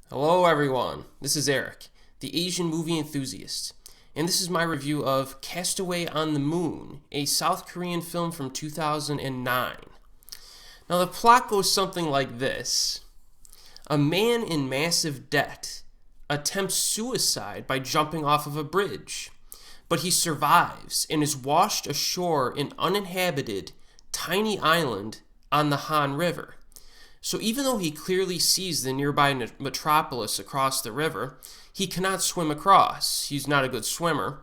Hello everyone, this is Erik, the Asian movie enthusiast, and this is my review of Castaway on the Moon, a South Korean film from 2009. Now the plot goes something like this. A man in massive debt attempts suicide by jumping off of a bridge, but he survives and is washed ashore in uninhabited, tiny island on the Han River. So even though he clearly sees the nearby metropolis across the river, he cannot swim across. He's not a good swimmer.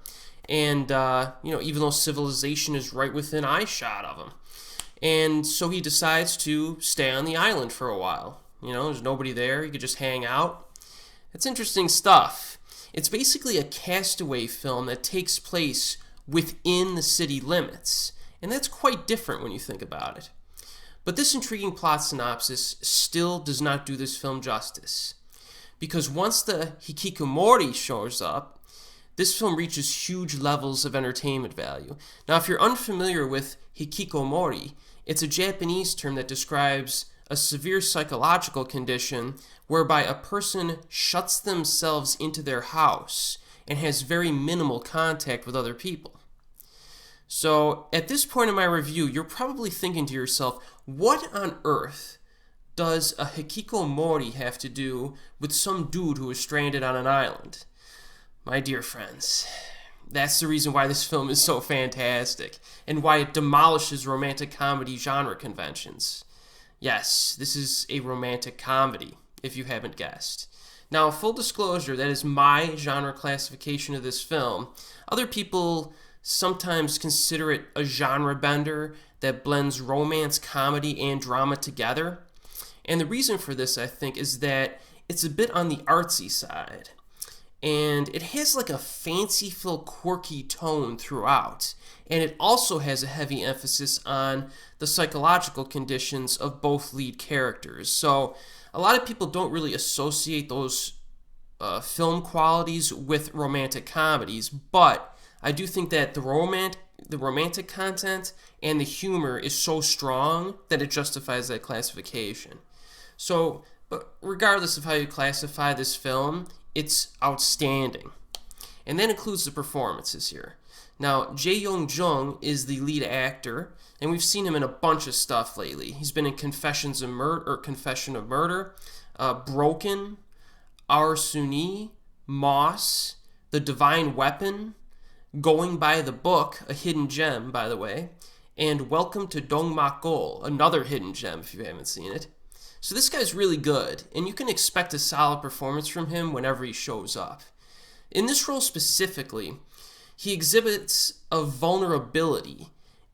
And, even though civilization is right within eyeshot of him. And so he decides to stay on the island for a while. There's nobody there. He could just hang out. It's interesting stuff. It's basically a Castaway film that takes place within the city limits. And that's quite different when you think about it. But this intriguing plot synopsis still does not do this film justice. Because once the hikikomori shows up, this film reaches huge levels of entertainment value. Now, if you're unfamiliar with hikikomori, it's a Japanese term that describes a severe psychological condition whereby a person shuts themselves into their house and has very minimal contact with other people. So, at this point in my review, you're probably thinking to yourself, what on earth does a hikikomori have to do with some dude who is stranded on an island? My dear friends, that's the reason why this film is so fantastic, and why it demolishes romantic comedy genre conventions. Yes, this is a romantic comedy, if you haven't guessed. Now, full disclosure, that is my genre classification of this film. Other people sometimes consider it a genre bender that blends romance, comedy, and drama together. And the reason for this, I think, is that it's a bit on the artsy side. And it has like a fanciful, quirky tone throughout. And it also has a heavy emphasis on the psychological conditions of both lead characters. So a lot of people don't really associate those film qualities with romantic comedies, but I do think that the romantic content and the humor is so strong that it justifies that classification. So, but regardless of how you classify this film, it's outstanding. And that includes the performances here. Now, Jae-yeong Jeong is the lead actor, and we've seen him in a bunch of stuff lately. He's been in Confession of Murder, Broken, Our Suni, Moss, The Divine Weapon, Going by the Book, a hidden gem, by the way, and Welcome to Dongmakgol, another hidden gem if you haven't seen it. So this guy's really good, and you can expect a solid performance from him whenever he shows up. In this role specifically, he exhibits a vulnerability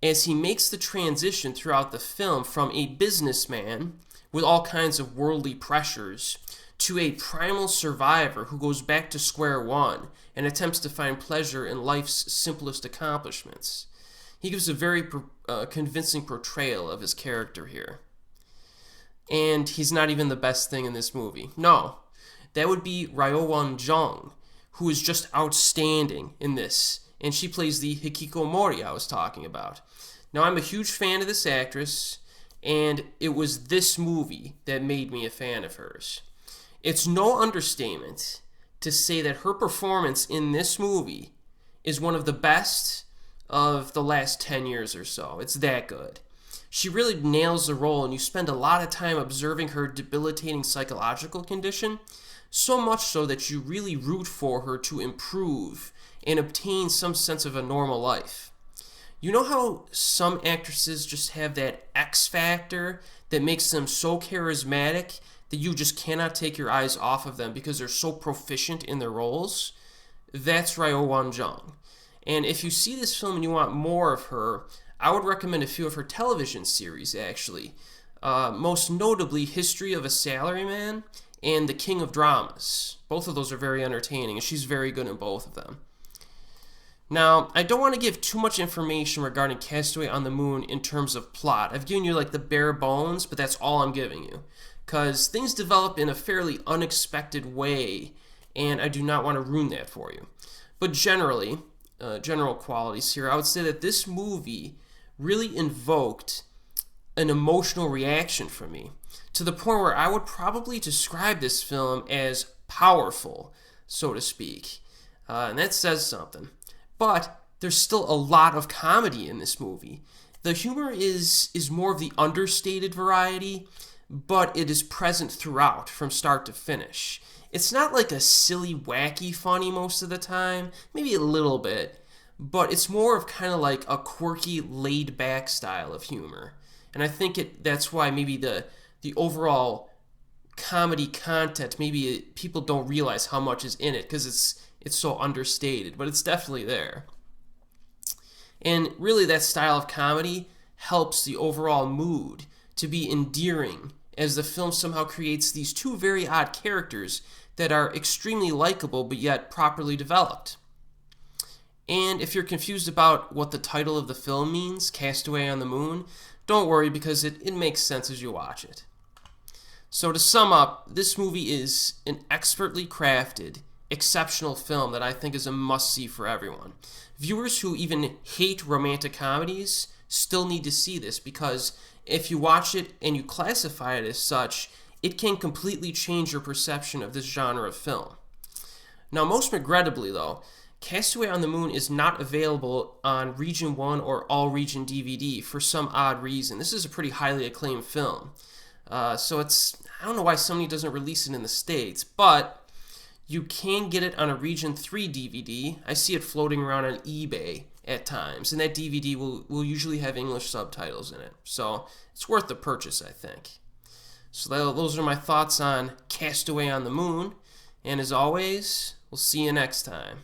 as he makes the transition throughout the film from a businessman with all kinds of worldly pressures to a primal survivor who goes back to square one and attempts to find pleasure in life's simplest accomplishments. He gives a very convincing portrayal of his character here. And he's not even the best thing in this movie. No, that would be Ryeo-won Jeong, who is just outstanding in this. And she plays the hikikomori I was talking about. Now, I'm a huge fan of this actress, and it was this movie that made me a fan of hers. It's no understatement to say that her performance in this movie is one of the best of the last 10 years or so. It's that good. She really nails the role, and you spend a lot of time observing her debilitating psychological condition, so much so that you really root for her to improve and obtain some sense of a normal life. You know how some actresses just have that X factor that makes them so charismatic that you just cannot take your eyes off of them because they're so proficient in their roles? That's Ryeo-won Jeong. And if you see this film and you want more of her, I would recommend a few of her television series, actually. Most notably, History of a Salaryman and The King of Dramas. Both of those are very entertaining, and she's very good in both of them. Now, I don't want to give too much information regarding Castaway on the Moon in terms of plot. I've given you like the bare bones, but that's all I'm giving you. Because things develop in a fairly unexpected way, and I do not want to ruin that for you. But generally, general qualities here, I would say that this movie really invoked an emotional reaction from me, to the point where I would probably describe this film as powerful, so to speak. And that says something. But there's still a lot of comedy in this movie. The humor is more of the understated variety, but it is present throughout, from start to finish. It's not like a silly, wacky funny most of the time, maybe a little bit, but it's more of kind of like a quirky, laid-back style of humor. And I think that's why maybe the overall comedy content, maybe people don't realize how much is in it because it's so understated, but it's definitely there. And really that style of comedy helps the overall mood to be endearing, as the film somehow creates these two very odd characters that are extremely likable but yet properly developed. And if you're confused about what the title of the film means, Castaway on the Moon, don't worry, because it makes sense as you watch it. So to sum up, this movie is an expertly crafted, exceptional film that I think is a must-see for everyone. Viewers who even hate romantic comedies still need to see this, because if you watch it and you classify it as such, it can completely change your perception of this genre of film. Now, most regrettably though, Castaway on the Moon is not available on Region 1 or All Region DVD for some odd reason. This is a pretty highly acclaimed film. So I don't know why Sony doesn't release it in the States, but you can get it on a Region 3 DVD. I see it floating around on eBay at times, and that DVD will usually have English subtitles in it. So it's worth the purchase, I think. So those are my thoughts on Castaway on the Moon, and as always, we'll see you next time.